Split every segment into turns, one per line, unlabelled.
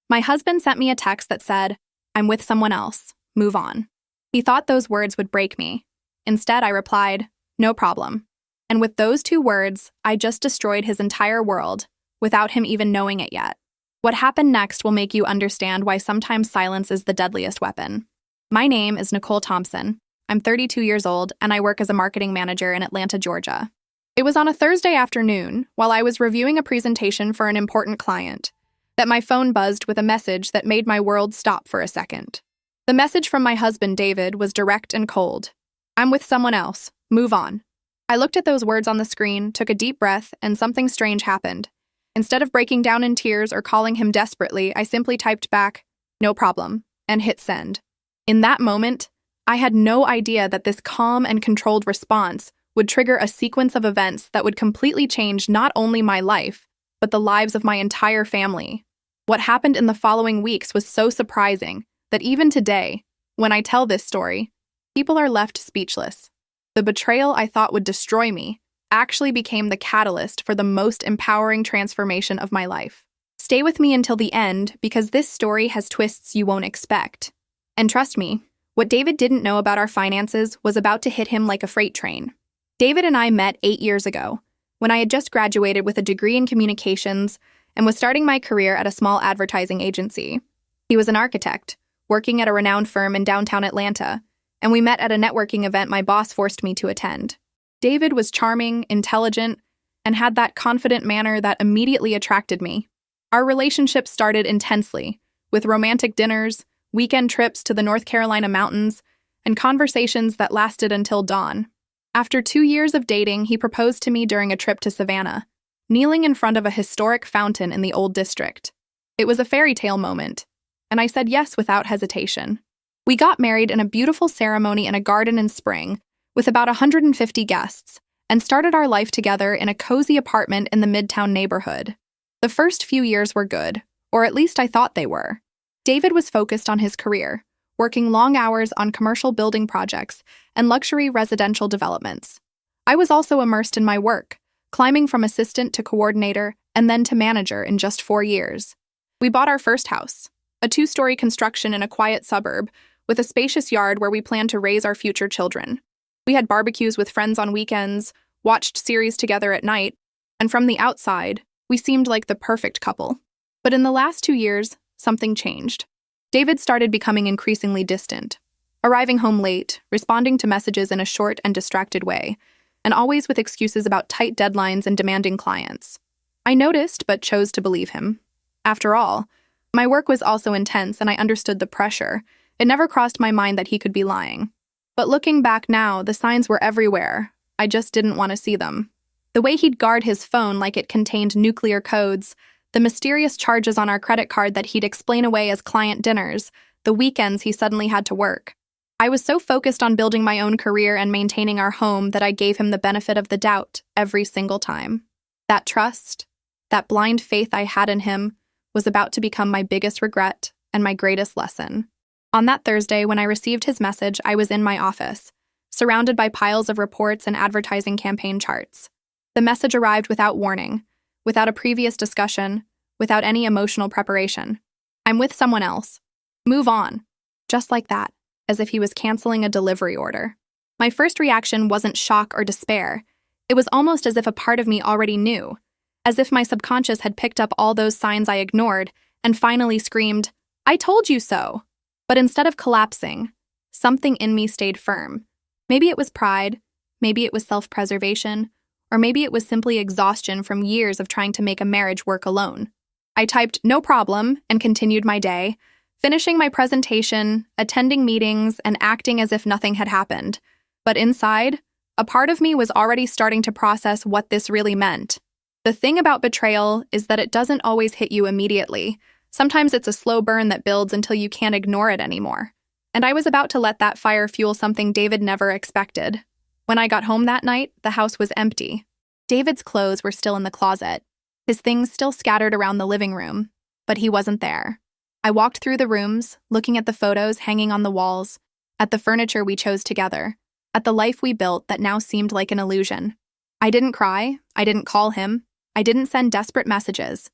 My husband sent me a text that said, "I'm with someone else. Move on." He thought those words would break me. Instead, I replied, "No problem." And with those 2 words, I just destroyed his entire world without him even knowing it yet. What happened next will make you understand why sometimes silence is the deadliest weapon. My name is Nicole Thompson. I'm 32 years old, and I work as a marketing manager in Atlanta, Georgia. It was on a Thursday afternoon, while I was reviewing a presentation for an important client, that my phone buzzed with a message that made my world stop for a second. The message from my husband, David, was direct and cold. "I'm with someone else. Move on." I looked at those words on the screen, took a deep breath, and something strange happened. Instead of breaking down in tears or calling him desperately, I simply typed back, "No problem," and hit send. In that moment, I had no idea that this calm and controlled response would trigger a sequence of events that would completely change not only my life, but the lives of my entire family. What happened in the following weeks was so surprising that even today, when I tell this story, people are left speechless. The betrayal I thought would destroy me actually became the catalyst for the most empowering transformation of my life. Stay with me until the end because this story has twists you won't expect. And trust me, what David didn't know about our finances was about to hit him like a freight train. David and I met 8 years ago, when I had just graduated with a degree in communications and was starting my career at a small advertising agency. He was an architect, working at a renowned firm in downtown Atlanta, and we met at a networking event my boss forced me to attend. David was charming, intelligent, and had that confident manner that immediately attracted me. Our relationship started intensely, with romantic dinners, weekend trips to the North Carolina mountains, and conversations that lasted until dawn. After 2 years of dating, he proposed to me during a trip to Savannah, kneeling in front of a historic fountain in the Old District. It was a fairy tale moment, and I said yes without hesitation. We got married in a beautiful ceremony in a garden in spring, with about 150 guests, and started our life together in a cozy apartment in the Midtown neighborhood. The first few years were good, or at least I thought they were. David was focused on his career, working long hours on commercial building projects and luxury residential developments. I was also immersed in my work, climbing from assistant to coordinator and then to manager in just 4 years. We bought our first house, a 2-story construction in a quiet suburb with a spacious yard where we planned to raise our future children. We had barbecues with friends on weekends, watched series together at night, and from the outside, we seemed like the perfect couple. But in the last 2 years, something changed. David started becoming increasingly distant, arriving home late, responding to messages in a short and distracted way, and always with excuses about tight deadlines and demanding clients. I noticed, but chose to believe him. After all, my work was also intense and I understood the pressure. It never crossed my mind that he could be lying. But looking back now, the signs were everywhere. I just didn't want to see them. The way he'd guard his phone like it contained nuclear codes, the mysterious charges on our credit card that he'd explain away as client dinners, the weekends he suddenly had to work. I was so focused on building my own career and maintaining our home that I gave him the benefit of the doubt every single time. That trust, that blind faith I had in him, was about to become my biggest regret and my greatest lesson. On that Thursday, when I received his message, I was in my office, surrounded by piles of reports and advertising campaign charts. The message arrived without warning, without a previous discussion, without any emotional preparation. "I'm with someone else. Move on." Just like that, as if he was canceling a delivery order. My first reaction wasn't shock or despair. It was almost as if a part of me already knew, as if my subconscious had picked up all those signs I ignored and finally screamed, "I told you so!" But instead of collapsing, something in me stayed firm. Maybe it was pride, maybe it was self-preservation, or maybe it was simply exhaustion from years of trying to make a marriage work alone. I typed "no problem" and continued my day, finishing my presentation, attending meetings, and acting as if nothing had happened. But inside, a part of me was already starting to process what this really meant. The thing about betrayal is that it doesn't always hit you immediately. Sometimes it's a slow burn that builds until you can't ignore it anymore. And I was about to let that fire fuel something David never expected. When I got home that night, the house was empty. David's clothes were still in the closet, his things still scattered around the living room, but he wasn't there. I walked through the rooms, looking at the photos hanging on the walls, at the furniture we chose together, at the life we built that now seemed like an illusion. I didn't cry, I didn't call him, I didn't send desperate messages.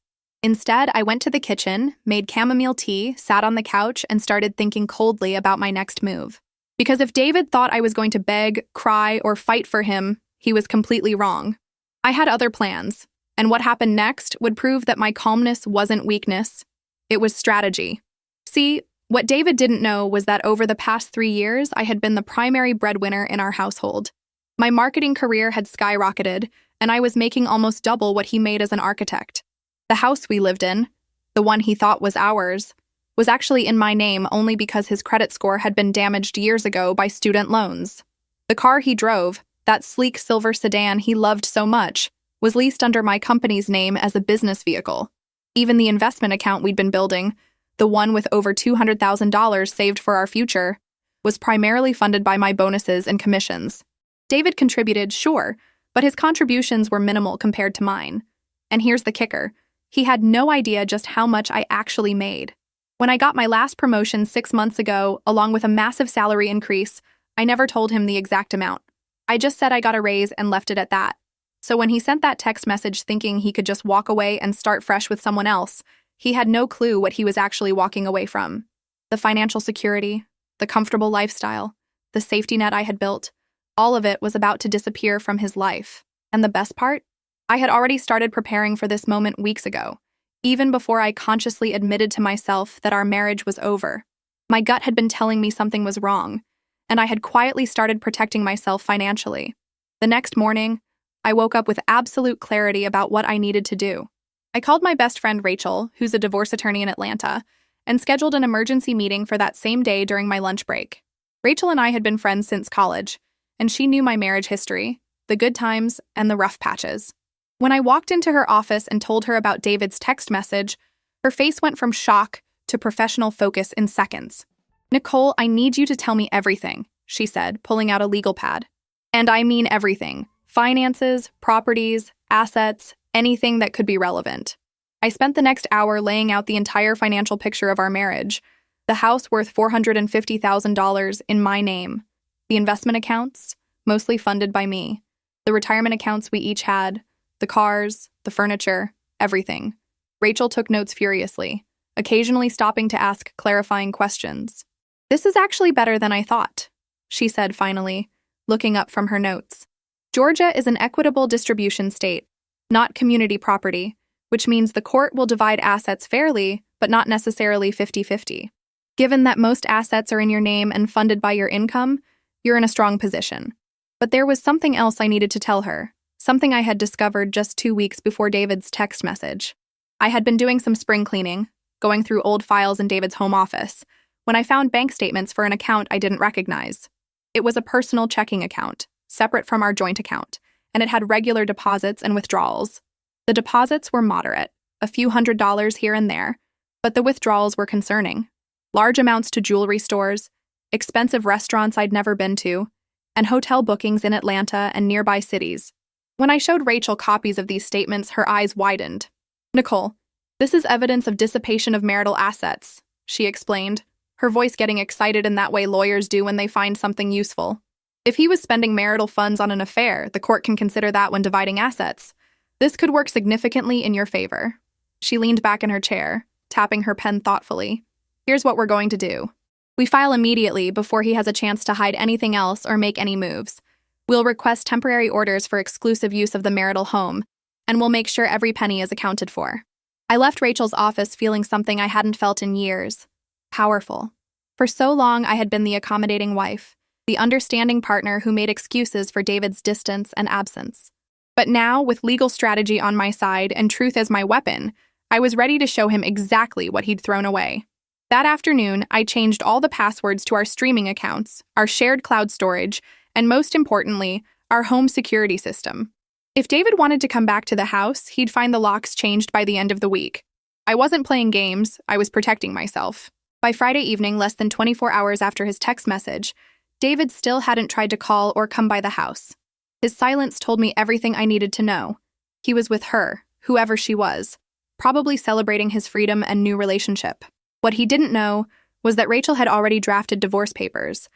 Instead, I went to the kitchen, made chamomile tea, sat on the couch, and started thinking coldly about my next move. Because if David thought I was going to beg, cry, or fight for him, he was completely wrong. I had other plans, and what happened next would prove that my calmness wasn't weakness. It was strategy. See, what David didn't know was that over the past 3 years, I had been the primary breadwinner in our household. My marketing career had skyrocketed, and I was making almost double what he made as an architect. The house we lived in, the one he thought was ours, was actually in my name only because his credit score had been damaged years ago by student loans. The car he drove, that sleek silver sedan he loved so much, was leased under my company's name as a business vehicle. Even the investment account we'd been building, the one with over $200,000 saved for our future, was primarily funded by my bonuses and commissions. David contributed, sure, but his contributions were minimal compared to mine. And here's the kicker. He had no idea just how much I actually made. When I got my last promotion 6 months ago, along with a massive salary increase, I never told him the exact amount. I just said I got a raise and left it at that. So when he sent that text message thinking he could just walk away and start fresh with someone else, he had no clue what he was actually walking away from. The financial security, the comfortable lifestyle, the safety net I had built, all of it was about to disappear from his life. And the best part? I had already started preparing for this moment weeks ago, even before I consciously admitted to myself that our marriage was over. My gut had been telling me something was wrong, and I had quietly started protecting myself financially. The next morning, I woke up with absolute clarity about what I needed to do. I called my best friend Rachel, who's a divorce attorney in Atlanta, and scheduled an emergency meeting for that same day during my lunch break. Rachel and I had been friends since college, and she knew my marriage history, the good times, and the rough patches. When I walked into her office and told her about David's text message, her face went from shock to professional focus in seconds. "Nicole, I need you to tell me everything," she said, pulling out a legal pad. "And I mean everything. Finances, properties, assets, anything that could be relevant." I spent the next hour laying out the entire financial picture of our marriage. The house worth $450,000 in my name. The investment accounts, mostly funded by me. The retirement accounts we each had. The cars, the furniture, everything. Rachel took notes furiously, occasionally stopping to ask clarifying questions. "This is actually better than I thought," she said finally, looking up from her notes. "Georgia is an equitable distribution state, not community property, which means the court will divide assets fairly, but not necessarily 50-50. Given that most assets are in your name and funded by your income, you're in a strong position." But there was something else I needed to tell her. Something I had discovered just 2 weeks before David's text message. I had been doing some spring cleaning, going through old files in David's home office, when I found bank statements for an account I didn't recognize. It was a personal checking account, separate from our joint account, and it had regular deposits and withdrawals. The deposits were moderate, a few $100s here and there, but the withdrawals were concerning. Large amounts to jewelry stores, expensive restaurants I'd never been to, and hotel bookings in Atlanta and nearby cities. When I showed Rachel copies of these statements, her eyes widened. "Nicole, this is evidence of dissipation of marital assets," she explained, her voice getting excited in that way lawyers do when they find something useful. "If he was spending marital funds on an affair, the court can consider that when dividing assets. This could work significantly in your favor." She leaned back in her chair, tapping her pen thoughtfully. "Here's what we're going to do. We file immediately before he has a chance to hide anything else or make any moves. We'll request temporary orders for exclusive use of the marital home, and we'll make sure every penny is accounted for." I left Rachel's office feeling something I hadn't felt in years. Powerful. For so long, I had been the accommodating wife, the understanding partner who made excuses for David's distance and absence. But now, with legal strategy on my side and truth as my weapon, I was ready to show him exactly what he'd thrown away. That afternoon, I changed all the passwords to our streaming accounts, our shared cloud storage, and most importantly, our home security system. If David wanted to come back to the house, he'd find the locks changed by the end of the week. I wasn't playing games, I was protecting myself. By Friday evening, less than 24 hours after his text message, David still hadn't tried to call or come by the house. His silence told me everything I needed to know. He was with her, whoever she was, probably celebrating his freedom and new relationship. What he didn't know was that Rachel had already drafted divorce papers,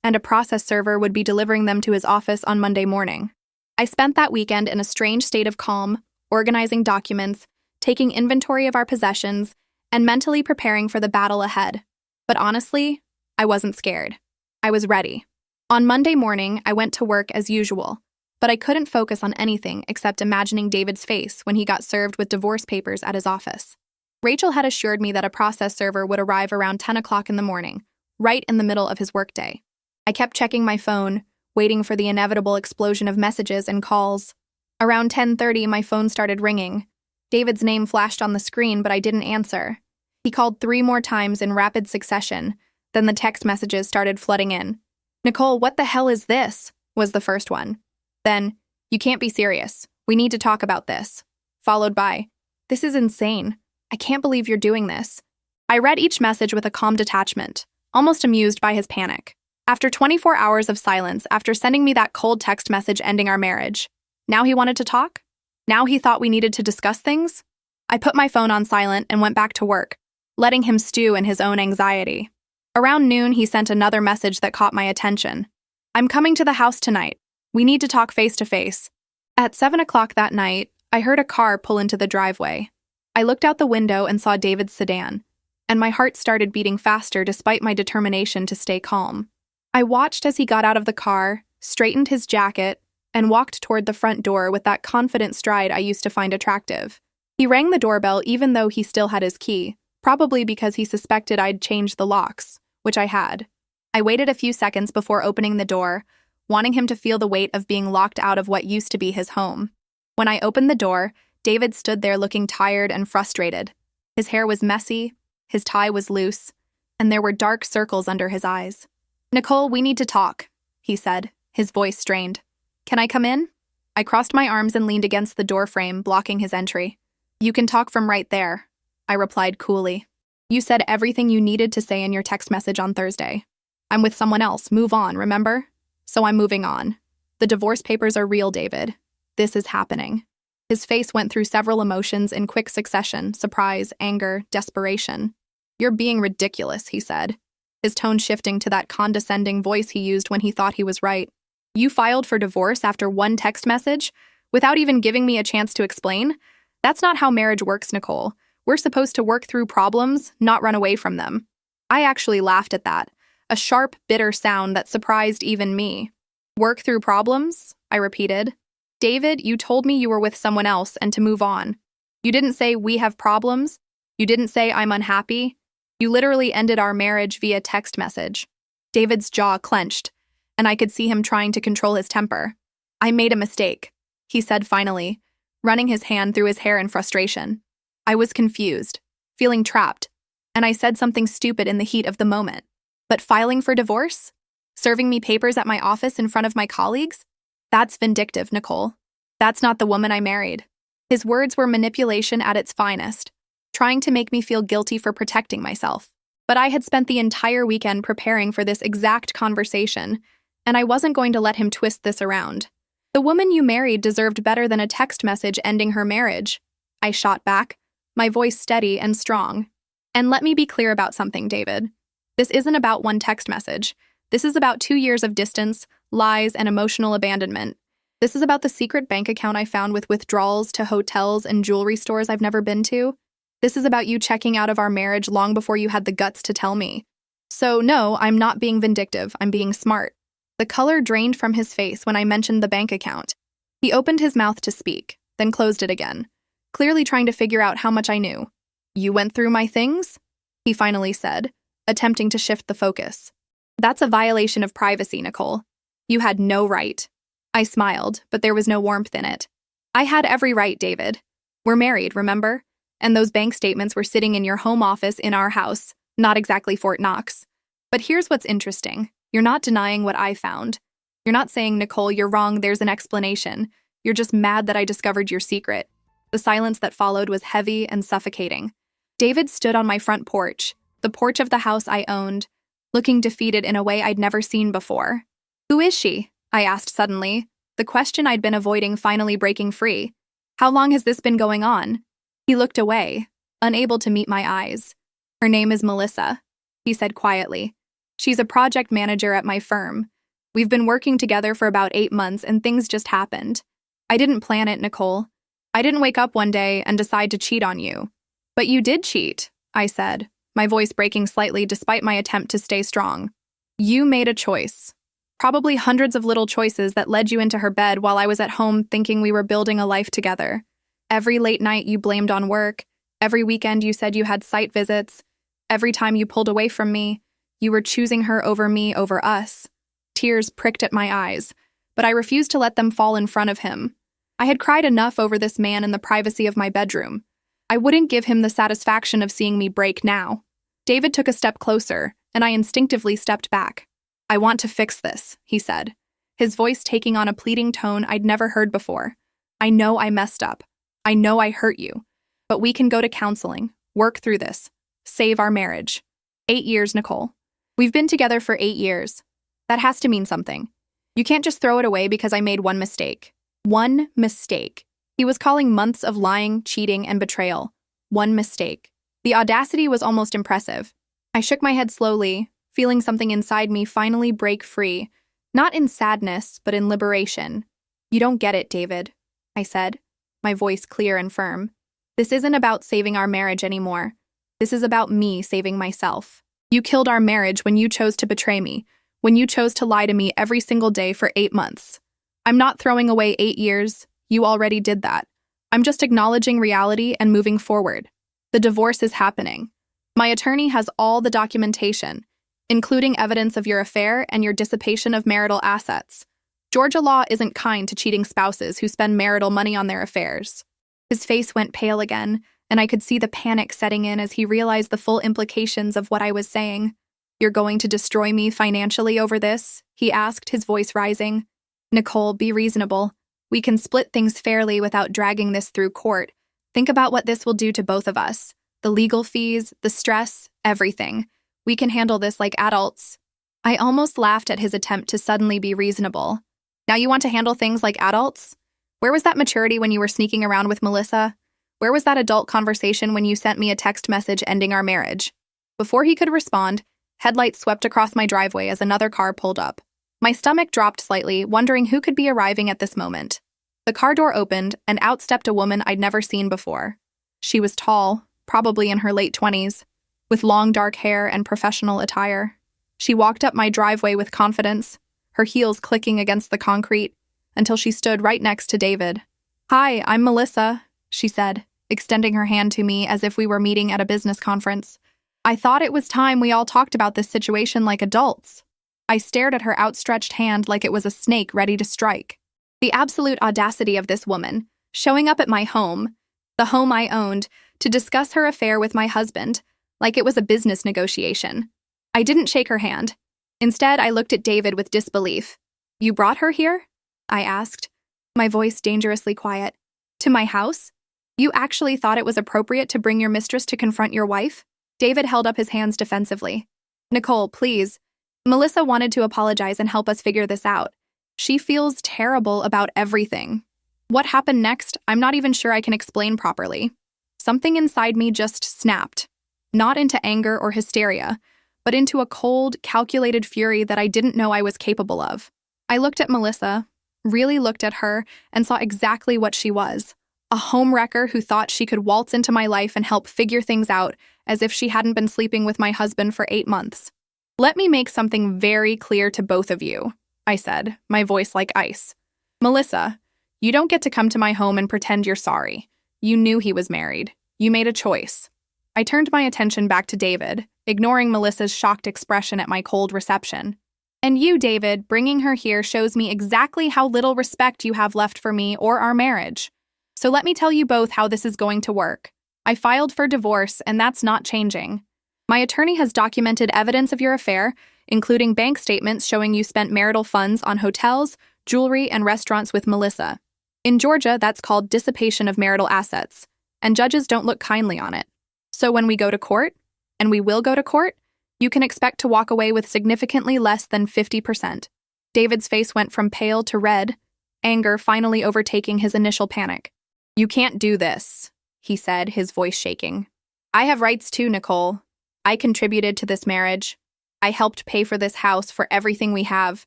and a process server would be delivering them to his office on Monday morning. I spent that weekend in a strange state of calm, organizing documents, taking inventory of our possessions, and mentally preparing for the battle ahead. But honestly, I wasn't scared. I was ready. On Monday morning, I went to work as usual, but I couldn't focus on anything except imagining David's face when he got served with divorce papers at his office. Rachel had assured me that a process server would arrive around 10 o'clock in the morning, right in the middle of his workday. I kept checking my phone, waiting for the inevitable explosion of messages and calls. Around 10:30, my phone started ringing. David's name flashed on the screen, but I didn't answer. He called 3 more times in rapid succession, then the text messages started flooding in. "Nicole, what the hell is this?" was the first one. Then, "You can't be serious. We need to talk about this." Followed by, "This is insane. I can't believe you're doing this." I read each message with a calm detachment, almost amused by his panic. After 24 hours of silence, after sending me that cold text message ending our marriage, now he wanted to talk? Now he thought we needed to discuss things? I put my phone on silent and went back to work, letting him stew in his own anxiety. Around noon, he sent another message that caught my attention. "I'm coming to the house tonight. We need to talk face to face." At 7 o'clock that night, I heard a car pull into the driveway. I looked out the window and saw David's sedan, and my heart started beating faster despite my determination to stay calm. I watched as he got out of the car, straightened his jacket, and walked toward the front door with that confident stride I used to find attractive. He rang the doorbell even though he still had his key, probably because he suspected I'd changed the locks, which I had. I waited a few seconds before opening the door, wanting him to feel the weight of being locked out of what used to be his home. When I opened the door, David stood there looking tired and frustrated. His hair was messy, his tie was loose, and there were dark circles under his eyes. "Nicole, we need to talk," he said, his voice strained. "Can I come in?" I crossed my arms and leaned against the doorframe, blocking his entry. "You can talk from right there," I replied coolly. "You said everything you needed to say in your text message on Thursday. I'm with someone else. Move on, remember? So I'm moving on. The divorce papers are real, David. This is happening." His face went through several emotions in quick succession: surprise, anger, desperation. "You're being ridiculous," he said, his tone shifting to that condescending voice he used when he thought he was right. "You filed for divorce after one text message, without even giving me a chance to explain? That's not how marriage works, Nicole. We're supposed to work through problems, not run away from them." I actually laughed at that, a sharp, bitter sound that surprised even me. "Work through problems?" I repeated. "David, you told me you were with someone else and to move on. You didn't say we have problems. You didn't say I'm unhappy. You literally ended our marriage via text message." David's jaw clenched, and I could see him trying to control his temper. "I made a mistake," he said finally, running his hand through his hair in frustration. I was confused, feeling trapped, and I said something stupid in the heat of the moment. But filing for divorce? Serving me papers at my office in front of my colleagues? That's vindictive, Nicole. That's not the woman I married. His words were manipulation at its finest, trying to make me feel guilty for protecting myself. But I had spent the entire weekend preparing for this exact conversation, and I wasn't going to let him twist this around. "The woman you married deserved better than a text message ending her marriage," I shot back, my voice steady and strong. "And let me be clear about something, David. This isn't about one text message. This is about 2 years of distance, lies, and emotional abandonment. This is about the secret bank account I found with withdrawals to hotels and jewelry stores I've never been to. This is about you checking out of our marriage long before you had the guts to tell me. So no, I'm not being vindictive, I'm being smart." The color drained from his face when I mentioned the bank account. He opened his mouth to speak, then closed it again, clearly trying to figure out how much I knew. "You went through my things?" he finally said, attempting to shift the focus. "That's a violation of privacy, Nicole. You had no right." I smiled, but there was no warmth in it. "I had every right, David. We're married, remember? And those bank statements were sitting in your home office in our house, not exactly Fort Knox. But here's what's interesting. You're not denying what I found. You're not saying, 'Nicole, you're wrong, there's an explanation.' You're just mad that I discovered your secret." The silence that followed was heavy and suffocating. David stood on my front porch, the porch of the house I owned, looking defeated in a way I'd never seen before. "Who is she?" I asked suddenly, the question I'd been avoiding finally breaking free. "How long has this been going on?" He looked away, unable to meet my eyes. "Her name is Melissa," he said quietly. "She's a project manager at my firm. We've been working together for about 8 months and things just happened. I didn't plan it, Nicole. I didn't wake up one day and decide to cheat on you. But you did cheat, I said, my voice breaking slightly despite my attempt to stay strong. You made a choice. Probably hundreds of little choices that led you into her bed while I was at home thinking we were building a life together. Every late night you blamed on work. Every weekend you said you had site visits. Every time you pulled away from me, you were choosing her over me over us. Tears pricked at my eyes, but I refused to let them fall in front of him. I had cried enough over this man in the privacy of my bedroom. I wouldn't give him the satisfaction of seeing me break now. David took a step closer, and I instinctively stepped back. I want to fix this, he said, his voice taking on a pleading tone I'd never heard before. I know I messed up. I know I hurt you. But we can go to counseling, work through this, save our marriage. 8 years, Nicole. We've been together for 8 years. That has to mean something. You can't just throw it away because I made one mistake. One mistake. He was calling months of lying, cheating, and betrayal. One mistake. The audacity was almost impressive. I shook my head slowly, feeling something inside me finally break free, not in sadness, but in liberation. You don't get it, David, I said, my voice clear and firm. This isn't about saving our marriage anymore. This is about me saving myself. You killed our marriage when you chose to betray me, when you chose to lie to me every single day for 8 months. I'm not throwing away 8 years. You already did that. I'm just acknowledging reality and moving forward. The divorce is happening. My attorney has all the documentation, including evidence of your affair and your dissipation of marital assets. Georgia law isn't kind to cheating spouses who spend marital money on their affairs. His face went pale again, and I could see the panic setting in as he realized the full implications of what I was saying. You're going to destroy me financially over this? He asked, his voice rising. Nicole, be reasonable. We can split things fairly without dragging this through court. Think about what this will do to both of us. The legal fees, the stress, everything. We can handle this like adults. I almost laughed at his attempt to suddenly be reasonable. Now you want to handle things like adults? Where was that maturity when you were sneaking around with Melissa? Where was that adult conversation when you sent me a text message ending our marriage? Before he could respond, headlights swept across my driveway as another car pulled up. My stomach dropped slightly, wondering who could be arriving at this moment. The car door opened, and out stepped a woman I'd never seen before. She was tall, probably in her late 20s, with long dark hair and professional attire. She walked up my driveway with confidence, her heels clicking against the concrete, until she stood right next to David. Hi, I'm Melissa, she said, extending her hand to me as if we were meeting at a business conference. I thought it was time we all talked about this situation like adults. I stared at her outstretched hand like it was a snake ready to strike. The absolute audacity of this woman, showing up at my home, the home I owned, to discuss her affair with my husband, like it was a business negotiation. I didn't shake her hand. Instead, I looked at David with disbelief. You brought her here? I asked, my voice dangerously quiet. To my house? You actually thought it was appropriate to bring your mistress to confront your wife? David held up his hands defensively. Nicole, please. Melissa wanted to apologize and help us figure this out. She feels terrible about everything. What happened next, I'm not even sure I can explain properly. Something inside me just snapped. Not into anger or hysteria, but into a cold, calculated fury that I didn't know I was capable of. I looked at Melissa, really looked at her, and saw exactly what she was. A homewrecker who thought she could waltz into my life and help figure things out as if she hadn't been sleeping with my husband for 8 months. Let me make something very clear to both of you, I said, my voice like ice. Melissa, you don't get to come to my home and pretend you're sorry. You knew he was married. You made a choice. I turned my attention back to David, ignoring Melissa's shocked expression at my cold reception. And you, David, bringing her here shows me exactly how little respect you have left for me or our marriage. So let me tell you both how this is going to work. I filed for divorce, and that's not changing. My attorney has documented evidence of your affair, including bank statements showing you spent marital funds on hotels, jewelry, and restaurants with Melissa. In Georgia, that's called dissipation of marital assets, and judges don't look kindly on it. So when we go to court, and we will go to court, you can expect to walk away with significantly less than 50%. David's face went from pale to red, anger finally overtaking his initial panic. You can't do this, he said, his voice shaking. I have rights too, Nicole. I contributed to this marriage. I helped pay for this house, for everything we have.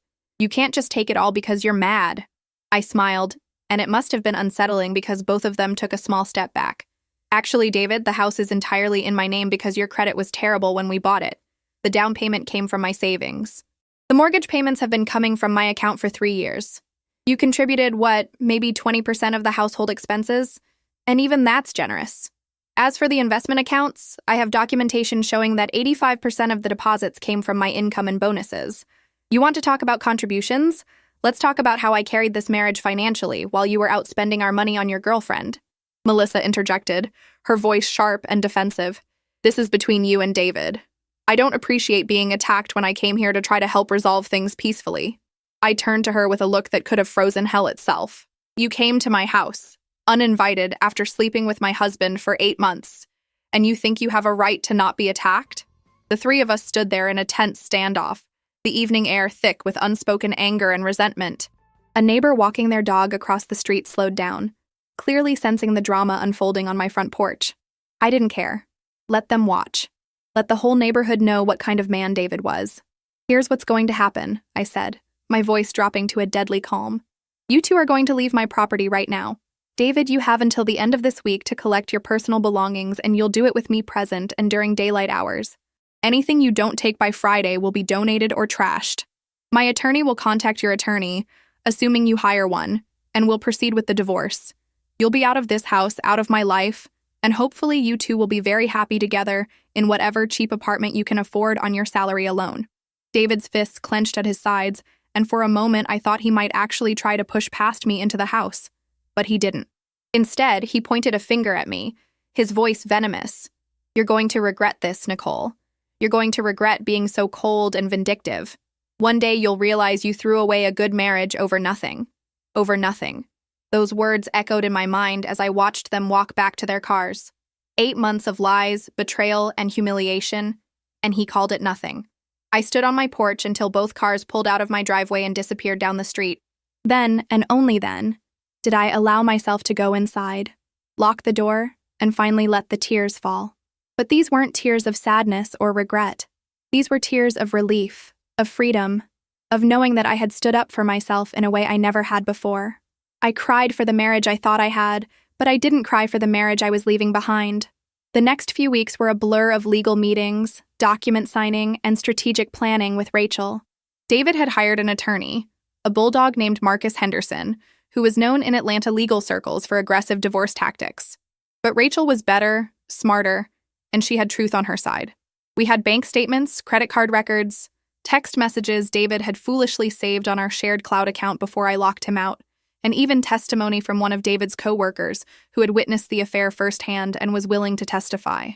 You can't just take it all because you're mad. I smiled. and it must have been unsettling because both of them took a small step back. Actually, David, the house is entirely in my name because your credit was terrible when we bought it. The down payment came from my savings. The mortgage payments have been coming from my account for 3 years. You contributed, maybe 20% of the household expenses? And even that's generous. As for the investment accounts, I have documentation showing that 85% of the deposits came from my income and bonuses. You want to talk about contributions? Let's talk about how I carried this marriage financially while you were out spending our money on your girlfriend. Melissa interjected, her voice sharp and defensive. This is between you and David. I don't appreciate being attacked when I came here to try to help resolve things peacefully. I turned to her with a look that could have frozen hell itself. You came to my house, uninvited after sleeping with my husband for 8 months, and you think you have a right to not be attacked? The three of us stood there in a tense standoff, the evening air thick with unspoken anger and resentment. A neighbor walking their dog across the street slowed down, clearly sensing the drama unfolding on my front porch. I didn't care. Let them watch. Let the whole neighborhood know what kind of man David was. Here's what's going to happen, I said, my voice dropping to a deadly calm. You two are going to leave my property right now. David, you have until the end of this week to collect your personal belongings, and you'll do it with me present and during daylight hours. Anything you don't take by Friday will be donated or trashed. My attorney will contact your attorney, assuming you hire one, and will proceed with the divorce. You'll be out of this house, out of my life, and hopefully you two will be very happy together in whatever cheap apartment you can afford on your salary alone. David's fists clenched at his sides, and for a moment I thought he might actually try to push past me into the house. But he didn't. Instead, he pointed a finger at me, his voice venomous. You're going to regret this, Nicole. You're going to regret being so cold and vindictive. One day you'll realize you threw away a good marriage over nothing. Over nothing. Those words echoed in my mind as I watched them walk back to their cars. 8 months of lies, betrayal, and humiliation, and he called it nothing. I stood on my porch until both cars pulled out of my driveway and disappeared down the street. Then, and only then, did I allow myself to go inside, lock the door, and finally let the tears fall. But these weren't tears of sadness or regret. These were tears of relief, of freedom, of knowing that I had stood up for myself in a way I never had before. I cried for the marriage I thought I had, but I didn't cry for the marriage I was leaving behind. The next few weeks were a blur of legal meetings, document signing, and strategic planning with Rachel. David had hired an attorney, a bulldog named Marcus Henderson, who was known in Atlanta legal circles for aggressive divorce tactics. But Rachel was better, smarter, and she had truth on her side. We had bank statements, credit card records, text messages David had foolishly saved on our shared cloud account before I locked him out, and even testimony from one of David's co-workers who had witnessed the affair firsthand and was willing to testify.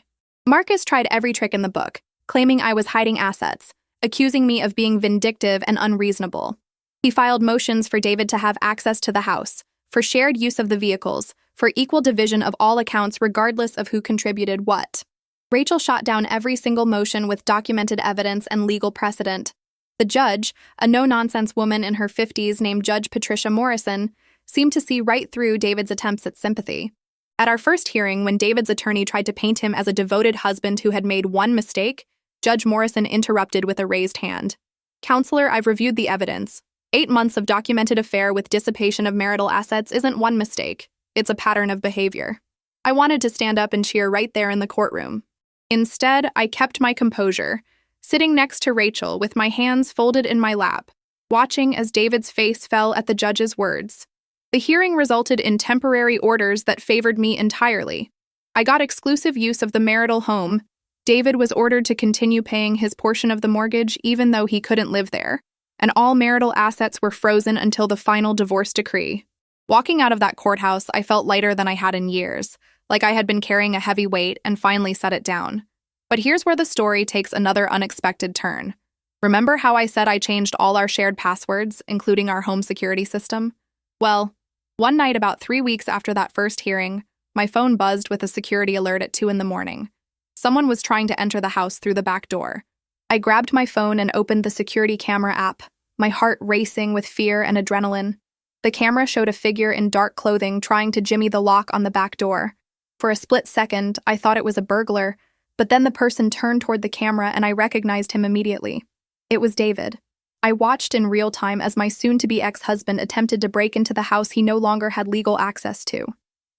Marcus tried every trick in the book, claiming I was hiding assets, accusing me of being vindictive and unreasonable. He filed motions for David to have access to the house, for shared use of the vehicles, for equal division of all accounts regardless of who contributed what. Rachel shot down every single motion with documented evidence and legal precedent. The judge, a no-nonsense woman in her 50s named Judge Patricia Morrison, seemed to see right through David's attempts at sympathy. At our first hearing, when David's attorney tried to paint him as a devoted husband who had made one mistake, Judge Morrison interrupted with a raised hand. Counselor, I've reviewed the evidence. 8 months of documented affair with dissipation of marital assets isn't one mistake. It's a pattern of behavior. I wanted to stand up and cheer right there in the courtroom. Instead, I kept my composure, sitting next to Rachel with my hands folded in my lap, watching as David's face fell at the judge's words. The hearing resulted in temporary orders that favored me entirely. I got exclusive use of the marital home. David was ordered to continue paying his portion of the mortgage even though he couldn't live there, and all marital assets were frozen until the final divorce decree. Walking out of that courthouse, I felt lighter than I had in years, like I had been carrying a heavy weight and finally set it down. But here's where the story takes another unexpected turn. Remember how I said I changed all our shared passwords, including our home security system? Well, one night about 3 weeks after that first hearing, my phone buzzed with a security alert at 2 a.m. Someone was trying to enter the house through the back door. I grabbed my phone and opened the security camera app, my heart racing with fear and adrenaline. The camera showed a figure in dark clothing trying to jimmy the lock on the back door. For a split second, I thought it was a burglar, but then the person turned toward the camera and I recognized him immediately. It was David. I watched in real time as my soon-to-be ex-husband attempted to break into the house he no longer had legal access to.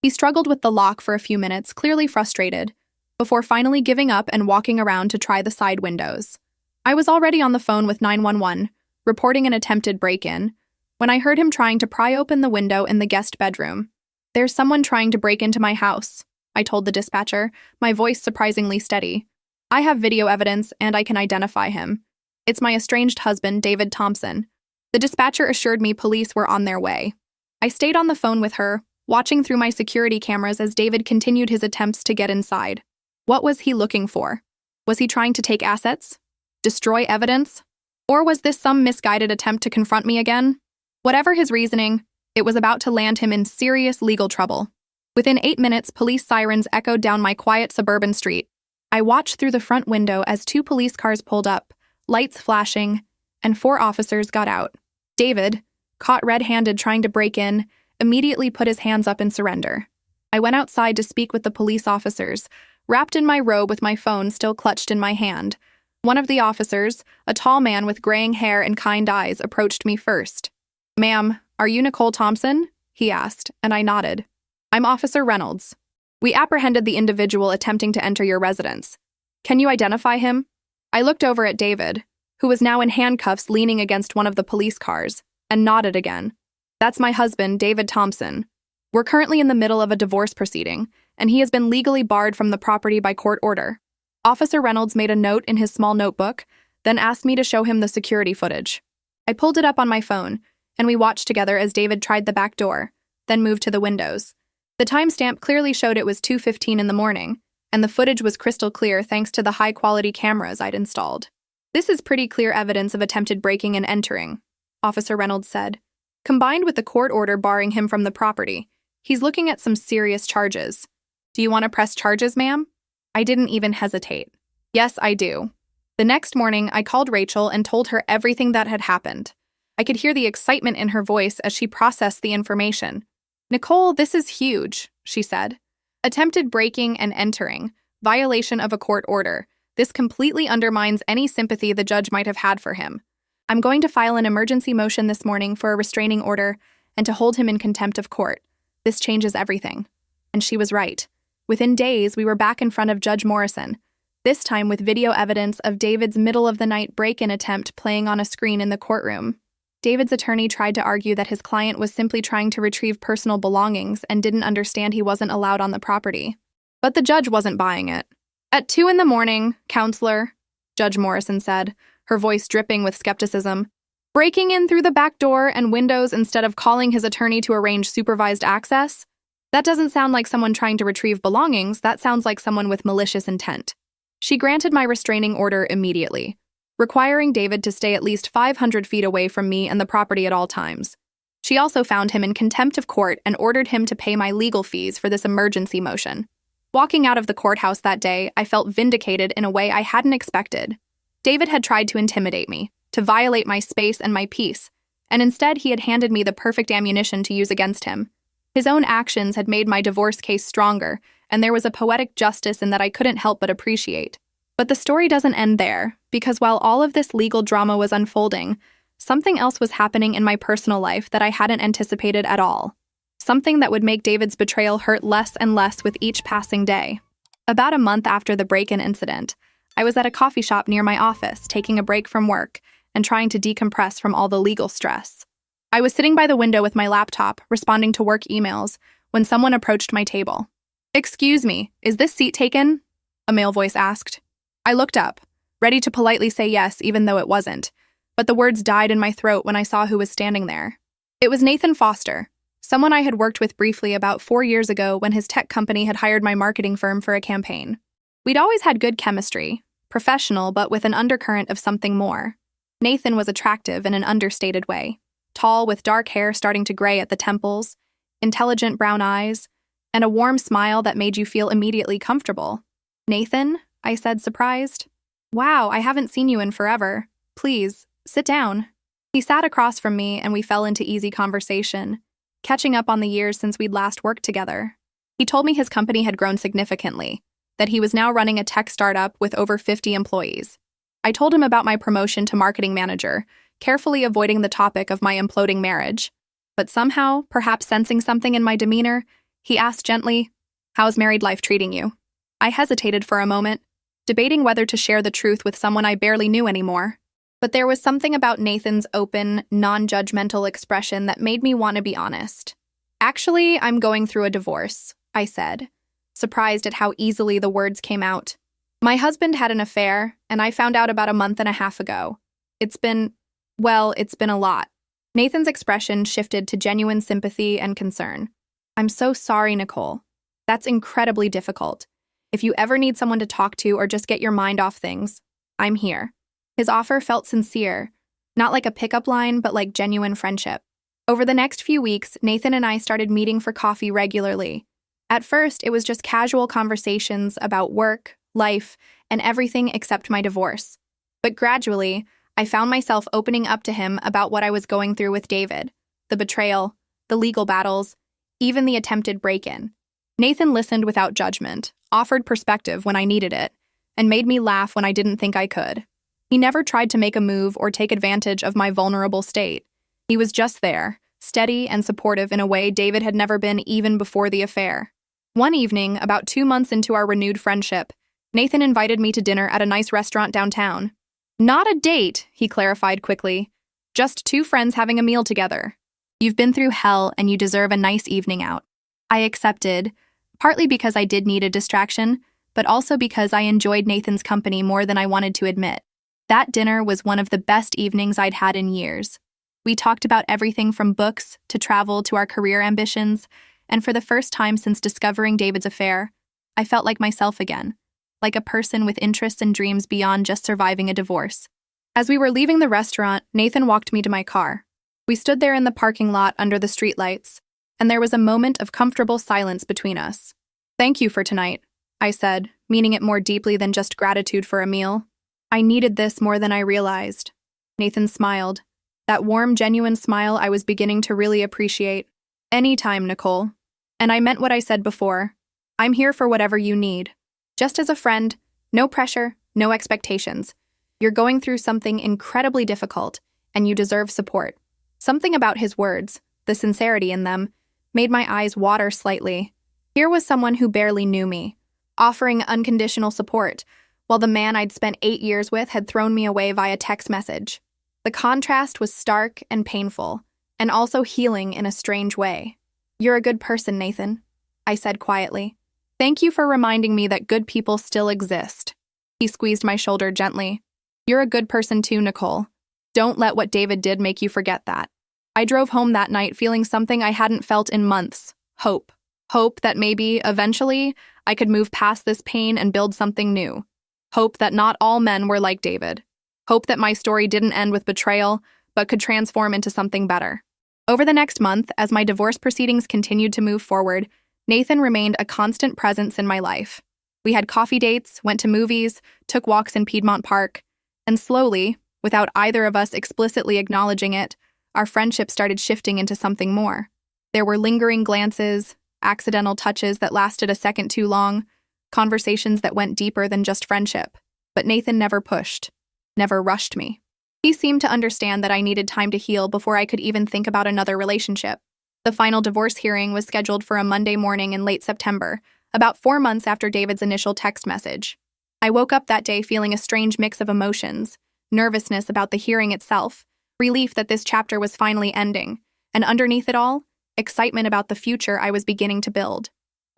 He struggled with the lock for a few minutes, clearly frustrated, before finally giving up and walking around to try the side windows. I was already on the phone with 911, reporting an attempted break-in, when I heard him trying to pry open the window in the guest bedroom. "There's someone trying to break into my house," I told the dispatcher, my voice surprisingly steady. "I have video evidence and I can identify him. It's my estranged husband, David Thompson." The dispatcher assured me police were on their way. I stayed on the phone with her, watching through my security cameras as David continued his attempts to get inside. What was he looking for? Was he trying to take assets? Destroy evidence? Or was this some misguided attempt to confront me again? Whatever his reasoning, it was about to land him in serious legal trouble. Within 8 minutes, police sirens echoed down my quiet suburban street. I watched through the front window as 2 police cars pulled up, lights flashing, and 4 officers got out. David, caught red-handed trying to break in, immediately put his hands up in surrender. I went outside to speak with the police officers, wrapped in my robe with my phone still clutched in my hand. One of the officers, a tall man with graying hair and kind eyes, approached me first. "Ma'am, are you Nicole Thompson?" he asked, and I nodded. "I'm Officer Reynolds. We apprehended the individual attempting to enter your residence. Can you identify him?" I looked over at David, who was now in handcuffs leaning against one of the police cars, and nodded again. "That's my husband, David Thompson. We're currently in the middle of a divorce proceeding, and he has been legally barred from the property by court order." Officer Reynolds made a note in his small notebook, then asked me to show him the security footage. I pulled it up on my phone, and we watched together as David tried the back door, then moved to the windows. The timestamp clearly showed it was 2:15 in the morning, and the footage was crystal clear thanks to the high-quality cameras I'd installed. "This is pretty clear evidence of attempted breaking and entering," Officer Reynolds said. "Combined with the court order barring him from the property, he's looking at some serious charges. Do you want to press charges, ma'am?" I didn't even hesitate. "Yes, I do." The next morning, I called Rachel and told her everything that had happened. I could hear the excitement in her voice as she processed the information. "Nicole, this is huge," she said. "Attempted breaking and entering, violation of a court order. This completely undermines any sympathy the judge might have had for him. I'm going to file an emergency motion this morning for a restraining order and to hold him in contempt of court. This changes everything." And she was right. Within days, we were back in front of Judge Morrison, this time with video evidence of David's middle-of-the-night break-in attempt playing on a screen in the courtroom. David's attorney tried to argue that his client was simply trying to retrieve personal belongings and didn't understand he wasn't allowed on the property. But the judge wasn't buying it. "At 2 in the morning, counselor," Judge Morrison said, her voice dripping with skepticism, "breaking in through the back door and windows instead of calling his attorney to arrange supervised access? That doesn't sound like someone trying to retrieve belongings, that sounds like someone with malicious intent." She granted my restraining order immediately, requiring David to stay at least 500 feet away from me and the property at all times. She also found him in contempt of court and ordered him to pay my legal fees for this emergency motion. Walking out of the courthouse that day, I felt vindicated in a way I hadn't expected. David had tried to intimidate me, to violate my space and my peace, and instead he had handed me the perfect ammunition to use against him. His own actions had made my divorce case stronger, and there was a poetic justice in that I couldn't help but appreciate. But the story doesn't end there, because while all of this legal drama was unfolding, something else was happening in my personal life that I hadn't anticipated at all. Something that would make David's betrayal hurt less and less with each passing day. About a month after the break-in incident, I was at a coffee shop near my office, taking a break from work and trying to decompress from all the legal stress. I was sitting by the window with my laptop, responding to work emails, when someone approached my table. "Excuse me, is this seat taken?" a male voice asked. I looked up, ready to politely say yes even though it wasn't, but the words died in my throat when I saw who was standing there. It was Nathan Foster, someone I had worked with briefly about 4 years ago when his tech company had hired my marketing firm for a campaign. We'd always had good chemistry, professional but with an undercurrent of something more. Nathan was attractive in an understated way, tall with dark hair starting to gray at the temples, intelligent brown eyes, and a warm smile that made you feel immediately comfortable. "Nathan?" I said, surprised. "Wow, I haven't seen you in forever. Please, sit down." He sat across from me and we fell into easy conversation, catching up on the years since we'd last worked together. He told me his company had grown significantly, that he was now running a tech startup with over 50 employees. I told him about my promotion to marketing manager, carefully avoiding the topic of my imploding marriage. But somehow, perhaps sensing something in my demeanor, he asked gently, "How's married life treating you?" I hesitated for a moment, debating whether to share the truth with someone I barely knew anymore. But there was something about Nathan's open, non-judgmental expression that made me want to be honest. "Actually, I'm going through a divorce," I said, surprised at how easily the words came out. "My husband had an affair, and I found out about a month and a half ago. It's been a lot." Nathan's expression shifted to genuine sympathy and concern. "I'm so sorry, Nicole. That's incredibly difficult. If you ever need someone to talk to or just get your mind off things, I'm here." His offer felt sincere, not like a pickup line, but like genuine friendship. Over the next few weeks, Nathan and I started meeting for coffee regularly. At first, it was just casual conversations about work, life, and everything except my divorce. But gradually, I found myself opening up to him about what I was going through with David, the betrayal, the legal battles, even the attempted break-in. Nathan listened without judgment, offered perspective when I needed it, and made me laugh when I didn't think I could. He never tried to make a move or take advantage of my vulnerable state. He was just there, steady and supportive in a way David had never been even before the affair. One evening, about 2 months into our renewed friendship, Nathan invited me to dinner at a nice restaurant downtown. "Not a date," he clarified quickly. "Just 2 friends having a meal together. You've been through hell and you deserve a nice evening out." I accepted, partly because I did need a distraction, but also because I enjoyed Nathan's company more than I wanted to admit. That dinner was one of the best evenings I'd had in years. We talked about everything from books to travel to our career ambitions, and for the first time since discovering David's affair, I felt like myself again, like a person with interests and dreams beyond just surviving a divorce. As we were leaving the restaurant, Nathan walked me to my car. We stood there in the parking lot under the streetlights, and there was a moment of comfortable silence between us. "Thank you for tonight," I said, meaning it more deeply than just gratitude for a meal. "I needed this more than I realized." Nathan smiled. That warm, genuine smile I was beginning to really appreciate. "Anytime, Nicole." And I meant what I said before. I'm here for whatever you need. Just as a friend, no pressure, no expectations. You're going through something incredibly difficult, and you deserve support. Something about his words, the sincerity in them, made my eyes water slightly. Here was someone who barely knew me, offering unconditional support, while the man I'd spent 8 years with had thrown me away via text message. The contrast was stark and painful, and also healing in a strange way. "You're a good person, Nathan," I said quietly. "Thank you for reminding me that good people still exist." He squeezed my shoulder gently. "You're a good person too, Nicole. Don't let what David did make you forget that." I drove home that night feeling something I hadn't felt in months. Hope. Hope that maybe, eventually, I could move past this pain and build something new. Hope that not all men were like David. Hope that my story didn't end with betrayal, but could transform into something better. Over the next month, as my divorce proceedings continued to move forward, Nathan remained a constant presence in my life. We had coffee dates, went to movies, took walks in Piedmont Park, and slowly, without either of us explicitly acknowledging it, our friendship started shifting into something more. There were lingering glances, accidental touches that lasted a second too long, conversations that went deeper than just friendship. But Nathan never pushed, never rushed me. He seemed to understand that I needed time to heal before I could even think about another relationship. The final divorce hearing was scheduled for a Monday morning in late September, about 4 months after David's initial text message. I woke up that day feeling a strange mix of emotions, nervousness about the hearing itself, relief that this chapter was finally ending, and underneath it all, excitement about the future I was beginning to build.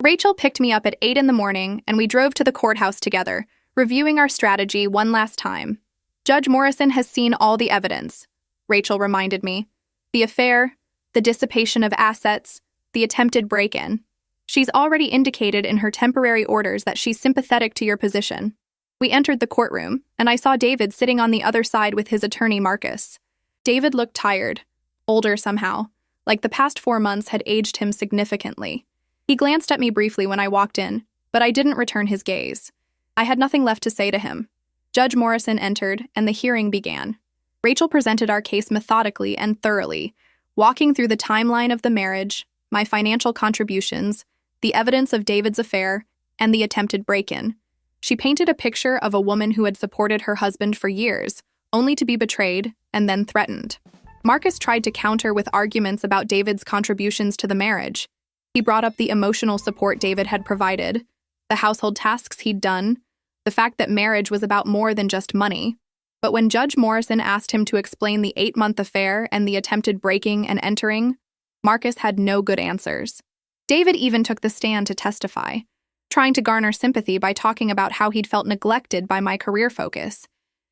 Rachel picked me up at 8 in the morning, and we drove to the courthouse together, reviewing our strategy one last time. "Judge Morrison has seen all the evidence," Rachel reminded me. "The affair, the dissipation of assets, the attempted break-in. She's already indicated in her temporary orders that she's sympathetic to your position." We entered the courtroom, and I saw David sitting on the other side with his attorney, Marcus. David looked tired, older somehow, like the past 4 months had aged him significantly. He glanced at me briefly when I walked in, but I didn't return his gaze. I had nothing left to say to him. Judge Morrison entered, and the hearing began. Rachel presented our case methodically and thoroughly, walking through the timeline of the marriage, my financial contributions, the evidence of David's affair, and the attempted break-in. She painted a picture of a woman who had supported her husband for years, only to be betrayed, and then threatened. Marcus tried to counter with arguments about David's contributions to the marriage. He brought up the emotional support David had provided, the household tasks he'd done, the fact that marriage was about more than just money. But when Judge Morrison asked him to explain the 8-month affair and the attempted breaking and entering, Marcus had no good answers. David even took the stand to testify, trying to garner sympathy by talking about how he'd felt neglected by my career focus,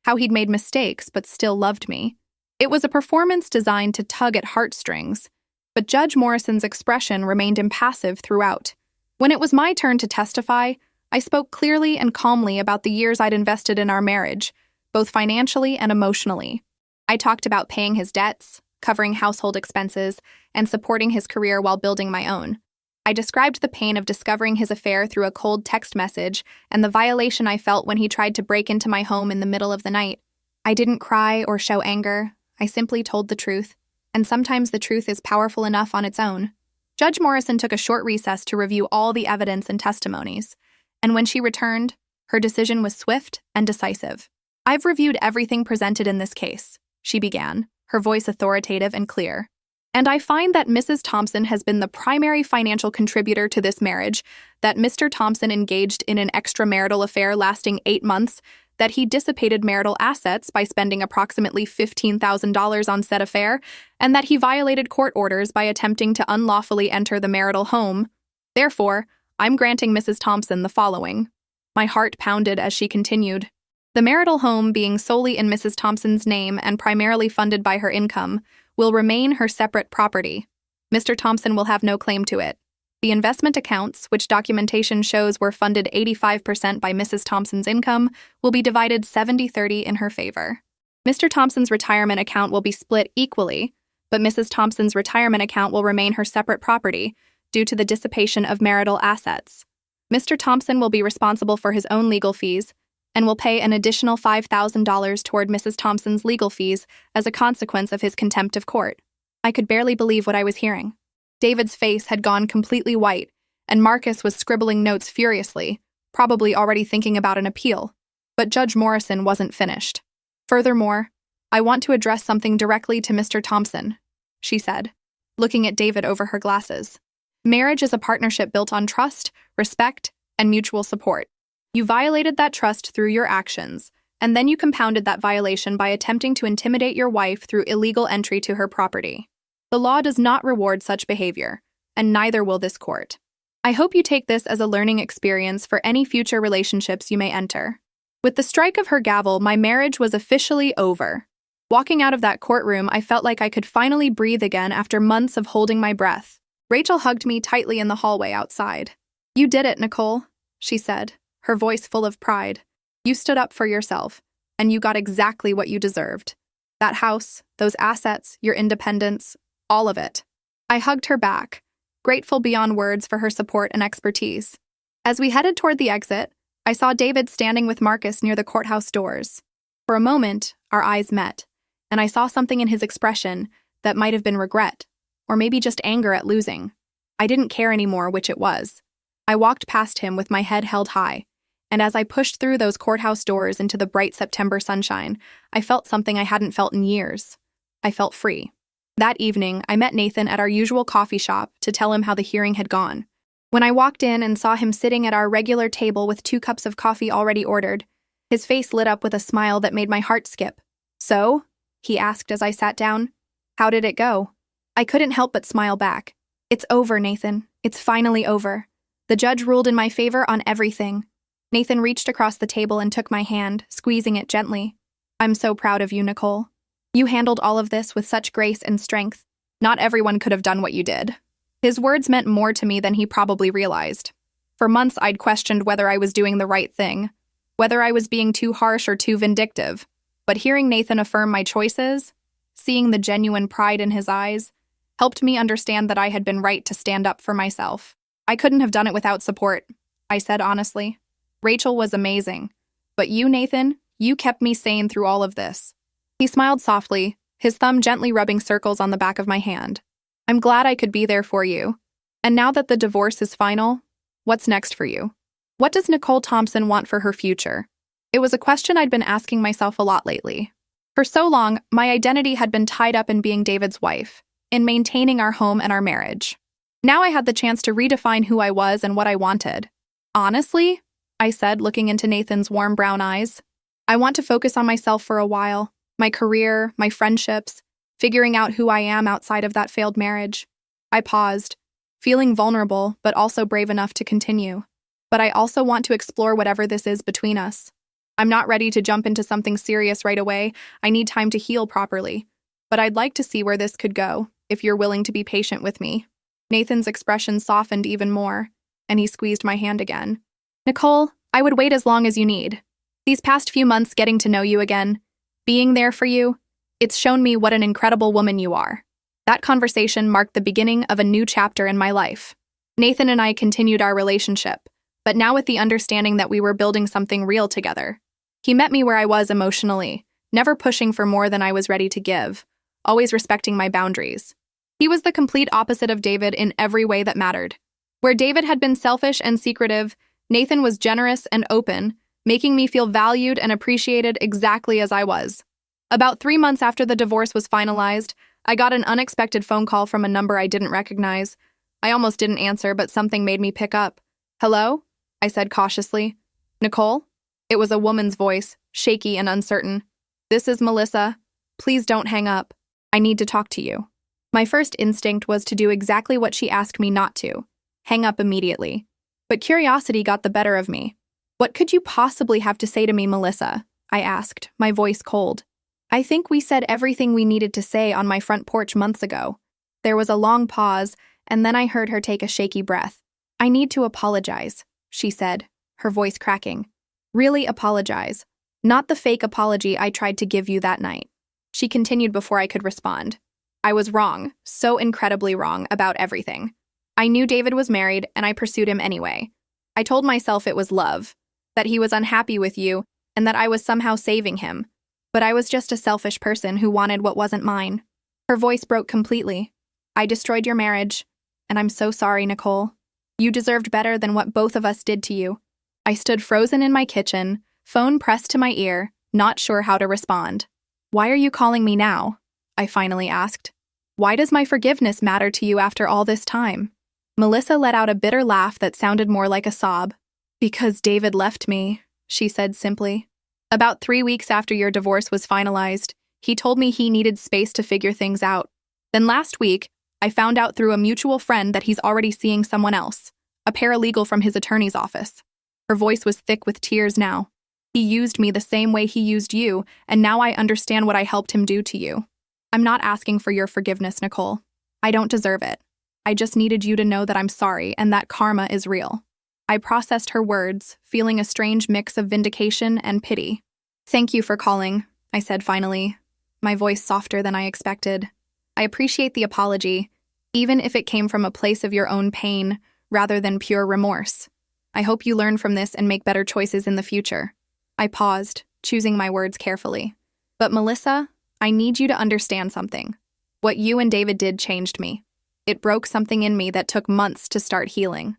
how he'd made mistakes but still loved me. It was a performance designed to tug at heartstrings, but Judge Morrison's expression remained impassive throughout. When it was my turn to testify, I spoke clearly and calmly about the years I'd invested in our marriage, both financially and emotionally. I talked about paying his debts, covering household expenses, and supporting his career while building my own. I described the pain of discovering his affair through a cold text message and the violation I felt when he tried to break into my home in the middle of the night. I didn't cry or show anger. I simply told the truth, and sometimes the truth is powerful enough on its own. Judge Morrison took a short recess to review all the evidence and testimonies, and when she returned, her decision was swift and decisive. "I've reviewed everything presented in this case," she began, her voice authoritative and clear. "And I find that Mrs. Thompson has been the primary financial contributor to this marriage, that Mr. Thompson engaged in an extramarital affair lasting 8 months, that he dissipated marital assets by spending approximately $15,000 on said affair, and that he violated court orders by attempting to unlawfully enter the marital home. Therefore, I'm granting Mrs. Thompson the following." My heart pounded as she continued. "The marital home, being solely in Mrs. Thompson's name and primarily funded by her income, will remain her separate property. Mr. Thompson will have no claim to it. The investment accounts, which documentation shows were funded 85% by Mrs. Thompson's income, will be divided 70-30 in her favor. Mr. Thompson's retirement account will be split equally, but Mrs. Thompson's retirement account will remain her separate property due to the dissipation of marital assets. Mr. Thompson will be responsible for his own legal fees and will pay an additional $5,000 toward Mrs. Thompson's legal fees as a consequence of his contempt of court." I could barely believe what I was hearing. David's face had gone completely white, and Marcus was scribbling notes furiously, probably already thinking about an appeal. But Judge Morrison wasn't finished. "Furthermore, I want to address something directly to Mr. Thompson," she said, looking at David over her glasses. "Marriage is a partnership built on trust, respect, and mutual support. You violated that trust through your actions, and then you compounded that violation by attempting to intimidate your wife through illegal entry to her property. The law does not reward such behavior, and neither will this court. I hope you take this as a learning experience for any future relationships you may enter." With the strike of her gavel, my marriage was officially over. Walking out of that courtroom, I felt like I could finally breathe again after months of holding my breath. Rachel hugged me tightly in the hallway outside. "You did it, Nicole," she said, her voice full of pride. "You stood up for yourself, and you got exactly what you deserved. That house, those assets, your independence, all of it." I hugged her back, grateful beyond words for her support and expertise. As we headed toward the exit, I saw David standing with Marcus near the courthouse doors. For a moment, our eyes met, and I saw something in his expression that might have been regret, or maybe just anger at losing. I didn't care anymore which it was. I walked past him with my head held high, and as I pushed through those courthouse doors into the bright September sunshine, I felt something I hadn't felt in years. I felt free. That evening, I met Nathan at our usual coffee shop to tell him how the hearing had gone. When I walked in and saw him sitting at our regular table with 2 cups of coffee already ordered, his face lit up with a smile that made my heart skip. "So?" he asked as I sat down. "How did it go?" I couldn't help but smile back. "It's over, Nathan. It's finally over. The judge ruled in my favor on everything." Nathan reached across the table and took my hand, squeezing it gently. "I'm so proud of you, Nicole. You handled all of this with such grace and strength. Not everyone could have done what you did." His words meant more to me than he probably realized. For months, I'd questioned whether I was doing the right thing, whether I was being too harsh or too vindictive. But hearing Nathan affirm my choices, seeing the genuine pride in his eyes, helped me understand that I had been right to stand up for myself. "I couldn't have done it without support," I said honestly. "Rachel was amazing. But you, Nathan, you kept me sane through all of this." He smiled softly, his thumb gently rubbing circles on the back of my hand. "I'm glad I could be there for you. And now that the divorce is final, what's next for you? What does Nicole Thompson want for her future?" It was a question I'd been asking myself a lot lately. For so long, my identity had been tied up in being David's wife, in maintaining our home and our marriage. Now I had the chance to redefine who I was and what I wanted. Honestly, I said, looking into Nathan's warm brown eyes, I want to focus on myself for a while, my career, my friendships, figuring out who I am outside of that failed marriage. I paused, feeling vulnerable, but also brave enough to continue. But I also want to explore whatever this is between us. I'm not ready to jump into something serious right away. I need time to heal properly. But I'd like to see where this could go, if you're willing to be patient with me. Nathan's expression softened even more, and he squeezed my hand again. Nicole, I would wait as long as you need. These past few months getting to know you again, being there for you, it's shown me what an incredible woman you are. That conversation marked the beginning of a new chapter in my life. Nathan and I continued our relationship, but now with the understanding that we were building something real together. He met me where I was emotionally, never pushing for more than I was ready to give, always respecting my boundaries. He was the complete opposite of David in every way that mattered. Where David had been selfish and secretive, Nathan was generous and open, making me feel valued and appreciated exactly as I was. About 3 months after the divorce was finalized, I got an unexpected phone call from a number I didn't recognize. I almost didn't answer, but something made me pick up. Hello? I said cautiously. Nicole? It was a woman's voice, shaky and uncertain. This is Melissa. Please don't hang up. I need to talk to you. My first instinct was to do exactly what she asked me not to, hang up immediately. But curiosity got the better of me. What could you possibly have to say to me, Melissa? I asked, my voice cold. I think we said everything we needed to say on my front porch months ago. There was a long pause, and then I heard her take a shaky breath. I need to apologize, she said, her voice cracking. Really apologize. Not the fake apology I tried to give you that night. She continued before I could respond. I was wrong, so incredibly wrong, about everything. I knew David was married, and I pursued him anyway. I told myself it was love, that he was unhappy with you, and that I was somehow saving him. But I was just a selfish person who wanted what wasn't mine. Her voice broke completely. I destroyed your marriage, and I'm so sorry, Nicole. You deserved better than what both of us did to you. I stood frozen in my kitchen, phone pressed to my ear, not sure how to respond. Why are you calling me now? I finally asked. Why does my forgiveness matter to you after all this time? Melissa let out a bitter laugh that sounded more like a sob. Because David left me, she said simply. About 3 weeks after your divorce was finalized, he told me he needed space to figure things out. Then last week, I found out through a mutual friend that he's already seeing someone else, a paralegal from his attorney's office. Her voice was thick with tears now. He used me the same way he used you, and now I understand what I helped him do to you. I'm not asking for your forgiveness, Nicole. I don't deserve it. I just needed you to know that I'm sorry and that karma is real. I processed her words, feeling a strange mix of vindication and pity. Thank you for calling, I said finally, my voice softer than I expected. I appreciate the apology, even if it came from a place of your own pain rather than pure remorse. I hope you learn from this and make better choices in the future. I paused, choosing my words carefully. But Melissa, I need you to understand something. What you and David did changed me. It broke something in me that took months to start healing.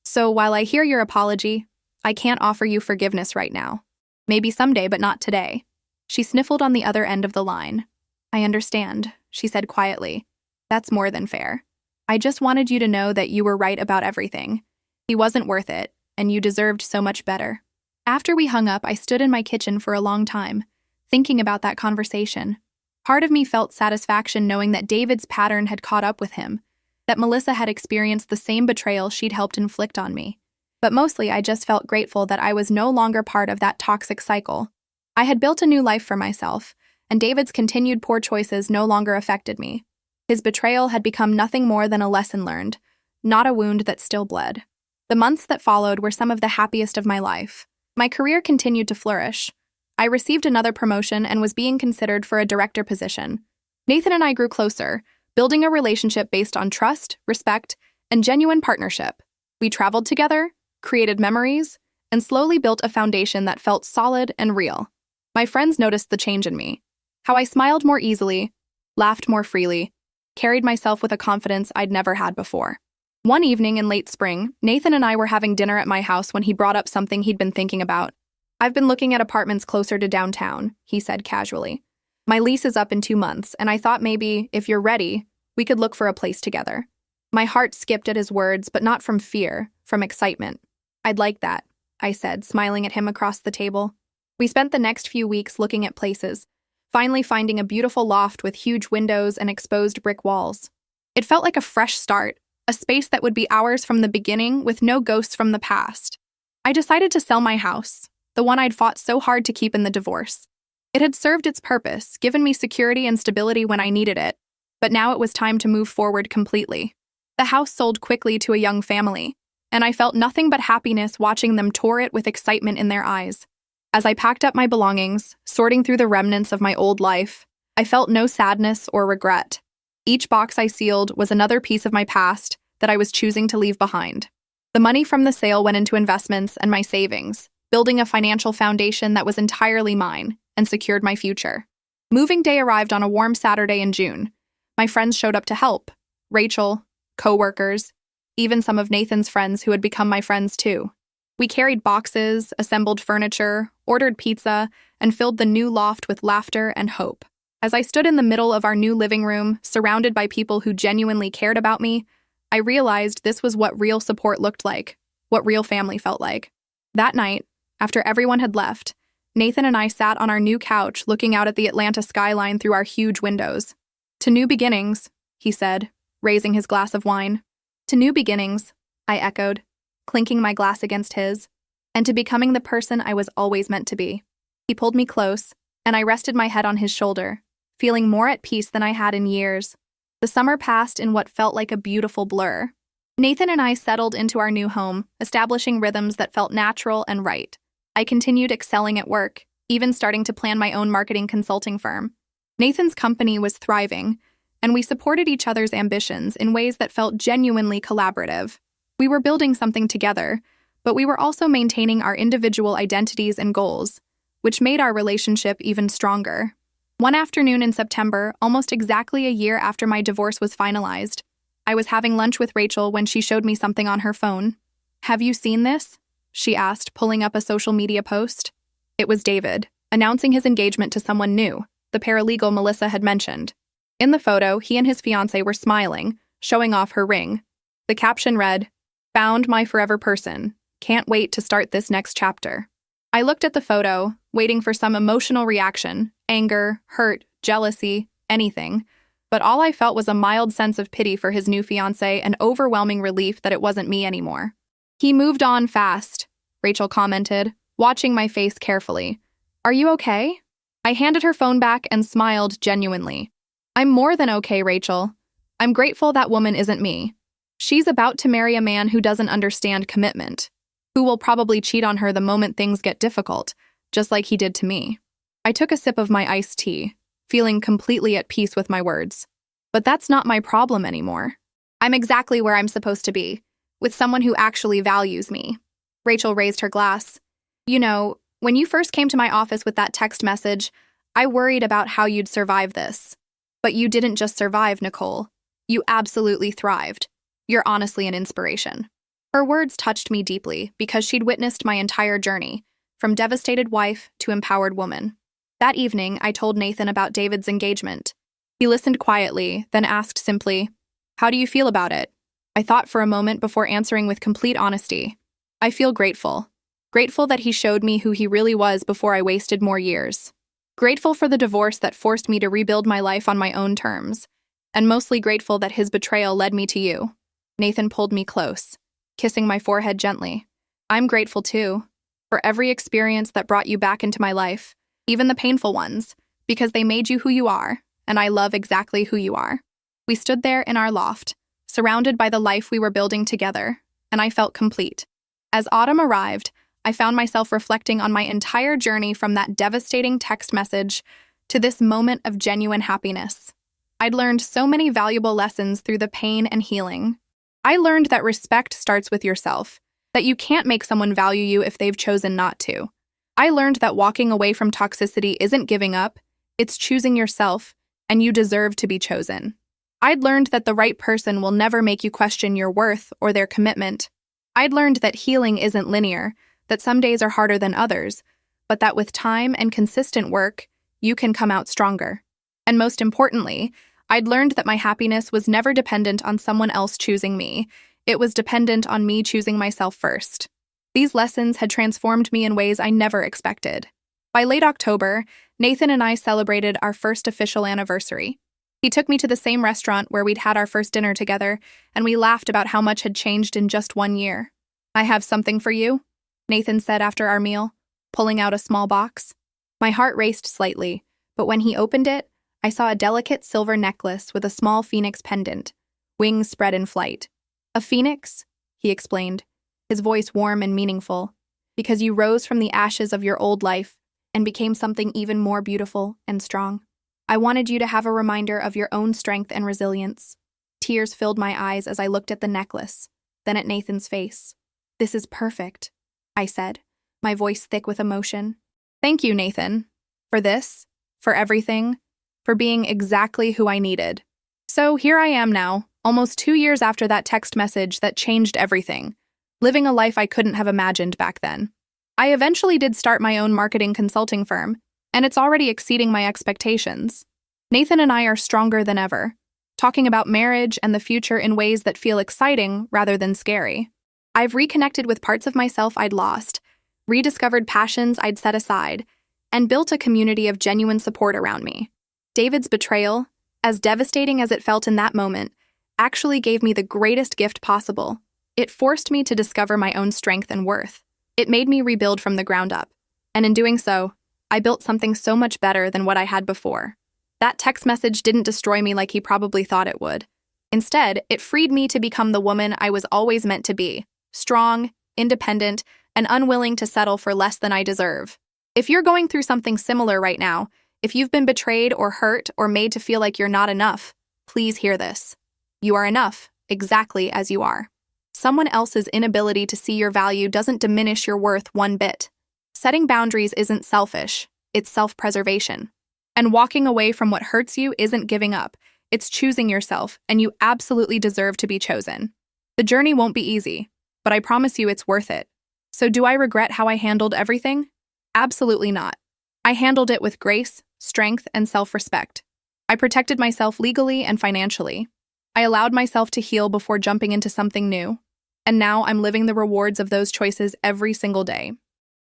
So while I hear your apology, I can't offer you forgiveness right now. Maybe someday, but not today. She sniffled on the other end of the line. I understand, she said quietly. That's more than fair. I just wanted you to know that you were right about everything. He wasn't worth it, and you deserved so much better. After we hung up, I stood in my kitchen for a long time, thinking about that conversation. Part of me felt satisfaction knowing that David's pattern had caught up with him, that Melissa had experienced the same betrayal she'd helped inflict on me. But mostly, I just felt grateful that I was no longer part of that toxic cycle. I had built a new life for myself, and David's continued poor choices no longer affected me. His betrayal had become nothing more than a lesson learned, not a wound that still bled. The months that followed were some of the happiest of my life. My career continued to flourish. I received another promotion and was being considered for a director position. Nathan and I grew closer, building a relationship based on trust, respect, and genuine partnership. We traveled together, created memories, and slowly built a foundation that felt solid and real. My friends noticed the change in me, how I smiled more easily, laughed more freely, carried myself with a confidence I'd never had before. One evening in late spring, Nathan and I were having dinner at my house when he brought up something he'd been thinking about. I've been looking at apartments closer to downtown, he said casually. My lease is up in 2 months, and I thought maybe, if you're ready, we could look for a place together. My heart skipped at his words, but not from fear, from excitement. I'd like that, I said, smiling at him across the table. We spent the next few weeks looking at places, finally finding a beautiful loft with huge windows and exposed brick walls. It felt like a fresh start, a space that would be ours from the beginning with no ghosts from the past. I decided to sell my house, the one I'd fought so hard to keep in the divorce. It had served its purpose, given me security and stability when I needed it, but now it was time to move forward completely. The house sold quickly to a young family, and I felt nothing but happiness watching them tour it with excitement in their eyes. As I packed up my belongings, sorting through the remnants of my old life, I felt no sadness or regret. Each box I sealed was another piece of my past that I was choosing to leave behind. The money from the sale went into investments and my savings, building a financial foundation that was entirely mine and secured my future. Moving day arrived on a warm Saturday in June. My friends showed up to help. Rachel, co-workers, even some of Nathan's friends who had become my friends too. We carried boxes, assembled furniture, ordered pizza, and filled the new loft with laughter and hope. As I stood in the middle of our new living room, surrounded by people who genuinely cared about me, I realized this was what real support looked like, what real family felt like. That night, after everyone had left, Nathan and I sat on our new couch looking out at the Atlanta skyline through our huge windows. "To new beginnings," he said, raising his glass of wine. "To new beginnings," I echoed, clinking my glass against his, "and to becoming the person I was always meant to be." He pulled me close, and I rested my head on his shoulder, feeling more at peace than I had in years. The summer passed in what felt like a beautiful blur. Nathan and I settled into our new home, establishing rhythms that felt natural and right. I continued excelling at work, even starting to plan my own marketing consulting firm. Nathan's company was thriving, and we supported each other's ambitions in ways that felt genuinely collaborative. We were building something together, but we were also maintaining our individual identities and goals, which made our relationship even stronger. One afternoon in September, almost exactly a year after my divorce was finalized, I was having lunch with Rachel when she showed me something on her phone. "Have you seen this?" she asked, pulling up a social media post. It was David, announcing his engagement to someone new, the paralegal Melissa had mentioned. In the photo, he and his fiancée were smiling, showing off her ring. The caption read, "Found my forever person. Can't wait to start this next chapter." I looked at the photo, waiting for some emotional reaction, anger, hurt, jealousy, anything. But all I felt was a mild sense of pity for his new fiancée and overwhelming relief that it wasn't me anymore. "He moved on fast," Rachel commented, watching my face carefully. "Are you okay?" I handed her phone back and smiled genuinely. "I'm more than okay, Rachel. I'm grateful that woman isn't me. She's about to marry a man who doesn't understand commitment, who will probably cheat on her the moment things get difficult, just like he did to me." I took a sip of my iced tea, feeling completely at peace with my words. But that's not my problem anymore. I'm exactly where I'm supposed to be, with someone who actually values me. Rachel raised her glass. "You know, when you first came to my office with that text message, I worried about how you'd survive this. But you didn't just survive, Nicole. You absolutely thrived. You're honestly an inspiration." Her words touched me deeply because she'd witnessed my entire journey, from devastated wife to empowered woman. That evening, I told Nathan about David's engagement. He listened quietly, then asked simply, "How do you feel about it?" I thought for a moment before answering with complete honesty. "I feel grateful. Grateful that he showed me who he really was before I wasted more years. Grateful for the divorce that forced me to rebuild my life on my own terms. And mostly grateful that his betrayal led me to you." Nathan pulled me close, kissing my forehead gently. "I'm grateful too, for every experience that brought you back into my life, even the painful ones, because they made you who you are, and I love exactly who you are." We stood there in our loft, surrounded by the life we were building together, and I felt complete. As autumn arrived, I found myself reflecting on my entire journey from that devastating text message to this moment of genuine happiness. I'd learned so many valuable lessons through the pain and healing. I learned that respect starts with yourself, that you can't make someone value you if they've chosen not to. I learned that walking away from toxicity isn't giving up, it's choosing yourself, and you deserve to be chosen. I'd learned that the right person will never make you question your worth or their commitment. I'd learned that healing isn't linear, that some days are harder than others, but that with time and consistent work, you can come out stronger. And most importantly, I'd learned that my happiness was never dependent on someone else choosing me. It was dependent on me choosing myself first. These lessons had transformed me in ways I never expected. By late October, Nathan and I celebrated our first official anniversary. He took me to the same restaurant where we'd had our first dinner together, and we laughed about how much had changed in just 1 year. "I have something for you," Nathan said after our meal, pulling out a small box. My heart raced slightly, but when he opened it, I saw a delicate silver necklace with a small phoenix pendant, wings spread in flight. "A phoenix?" he explained, his voice warm and meaningful, "because you rose from the ashes of your old life and became something even more beautiful and strong. I wanted you to have a reminder of your own strength and resilience." Tears filled my eyes as I looked at the necklace, then at Nathan's face. "This is perfect," I said, my voice thick with emotion. "Thank you, Nathan. For this, for everything, for being exactly who I needed." So here I am now, almost 2 years after that text message that changed everything, living a life I couldn't have imagined back then. I eventually did start my own marketing consulting firm, and it's already exceeding my expectations. Nathan and I are stronger than ever, talking about marriage and the future in ways that feel exciting rather than scary. I've reconnected with parts of myself I'd lost, rediscovered passions I'd set aside, and built a community of genuine support around me. David's betrayal, as devastating as it felt in that moment, actually gave me the greatest gift possible. It forced me to discover my own strength and worth. It made me rebuild from the ground up, and in doing so, I built something so much better than what I had before. That text message didn't destroy me like he probably thought it would. Instead, it freed me to become the woman I was always meant to be, strong, independent, and unwilling to settle for less than I deserve. If you're going through something similar right now, if you've been betrayed or hurt or made to feel like you're not enough, please hear this. You are enough, exactly as you are. Someone else's inability to see your value doesn't diminish your worth one bit. Setting boundaries isn't selfish, it's self-preservation. And walking away from what hurts you isn't giving up, it's choosing yourself, and you absolutely deserve to be chosen. The journey won't be easy, but I promise you it's worth it. So do I regret how I handled everything? Absolutely not. I handled it with grace, strength, and self-respect. I protected myself legally and financially. I allowed myself to heal before jumping into something new. And now I'm living the rewards of those choices every single day.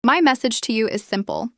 My message to you is simple.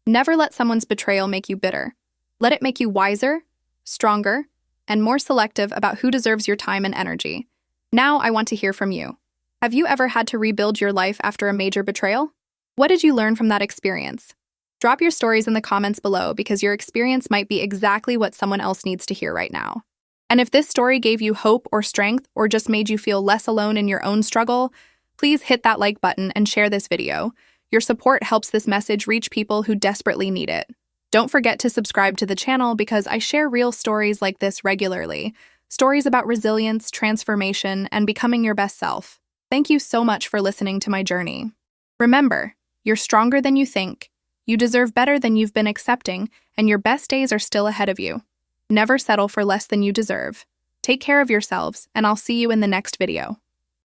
Never let someone's betrayal make you bitter. Let it make you wiser, stronger, and more selective about who deserves your time and energy. Now I want to hear from you. Have you ever had to rebuild your life after a major betrayal? What did you learn from that experience? Drop your stories in the comments below because your experience might be exactly what someone else needs to hear right now. And if this story gave you hope or strength or just made you feel less alone in your own struggle, please hit that like button and share this video. Your support helps this message reach people who desperately need it. Don't forget to subscribe to the channel because I share real stories like this regularly. Stories about resilience, transformation, and becoming your best self. Thank you so much for listening to my journey. Remember, you're stronger than you think. You deserve better than you've been accepting, and your best days are still ahead of you. Never settle for less than you deserve. Take care of yourselves, and I'll see you in the next video.